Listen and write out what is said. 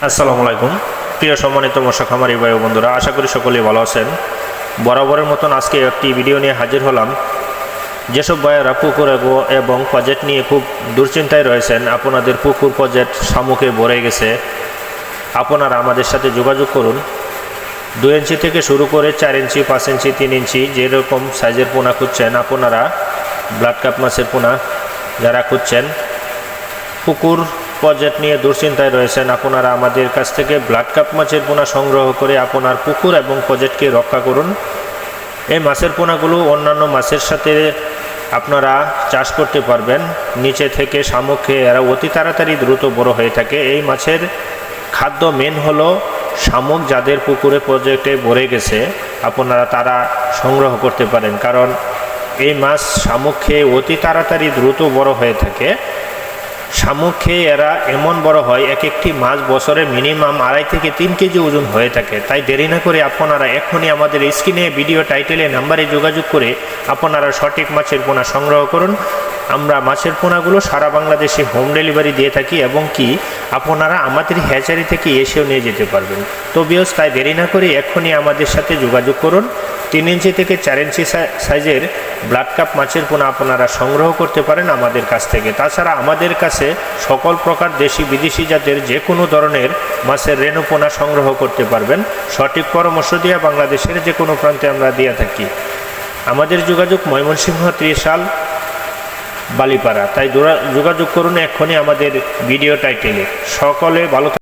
আসসালামু আলাইকুম প্রিয় সম্মানিত মৎস্য খামারি ভাই ও বন্ধুরা, আশা করি সকলেই ভালো আছেন। বরাবরের মতন আজকে একটি ভিডিও নিয়ে হাজির হলাম। যেসব ভাইয়েরা পুকুর এবং প্রজেক্ট নিয়ে খুব দুশ্চিন্তায় রয়েছেন, আপনাদের পুকুর প্রজেক্ট শামুকে ভরে গেছে, আপনারা আমাদের সাথে যোগাযোগ করুন। 2 ইঞ্চি থেকে শুরু করে 4 ইঞ্চি, 5 ইঞ্চি, 3 ইঞ্চি যেরকম সাইজের পোনা খুঁজছেন, আপনারা ব্লাড কাপ মাছের পোনা যারা খুঁজছেন, পুকুর প্রজেক্ট নিয়ে দুশ্চিন্তায় রয়েছেন, আপনারা আমাদের কাছ থেকে ব্লাড কাপ মাছের পোনা সংগ্রহ করে আপনার পুকুর এবং প্রজেক্টকে রক্ষা করুন। এই মাছের পোনাগুলো অন্যান্য মাছের সাথে আপনারা চাষ করতে পারবেন। নিচে থেকে শামুক খেয়ে এরা অতি তাড়াতাড়ি দ্রুত বড় হয়ে থাকে। এই মাছের খাদ্য মেন হলো শামুক। যাদের পুকুরে প্রজেক্টে ভরে গেছে আপনারা তারা সংগ্রহ করতে পারেন, কারণ এই মাছ শামুক খেয়ে অতি তাড়াতাড়ি দ্রুত বড় হয়ে থাকে। শামুক খেয়ে এরা এমন বড় হয়, এক একটি মাছ বছরে মিনিমাম 2.5 থেকে 3 কেজি ওজন হয়ে থাকে। তাই দেরি না করে আপনারা এখনই আমাদের স্ক্রিনে ভিডিও টাইটেলে নাম্বারে যোগাযোগ করে আপনারা সঠিক মাছের পোনা সংগ্রহ করুন। আমরা মাছের পোনাগুলো সারা বাংলাদেশে হোম ডেলিভারি দিয়ে থাকি, এবং কি আপনারা আমাদের হ্যাচারি থেকে এসেও নিয়ে যেতে পারবেন। তো ভিউয়ার্স, তাই দেরি না করে এখনই আমাদের সাথে যোগাযোগ করুন। 3 ইঞ্চি থেকে 4 ইঞ্চি সাইজের ব্লাড কাপ মাছের পোনা আপনারা সংগ্রহ করতে পারেন আমাদের কাছ থেকে। তাছাড়া আমাদের কাছে সকল প্রকার দেশি বিদেশি জাতের যে কোনো ধরনের মাছের রেণু পোনা সংগ্রহ করতে পারবেন। সঠিক পরামর্শ দিয়ে বাংলাদেশের যে কোনো প্রান্তে আমরা দিয়ে থাকি। আমাদের যোগাযোগ ময়মনসিংহ ত্রিশাল বালিপাড়া। তাই যোগাযোগ করুন এক্ষুনি আমাদের ভিডিও টাইটেলে। সকলে ভালো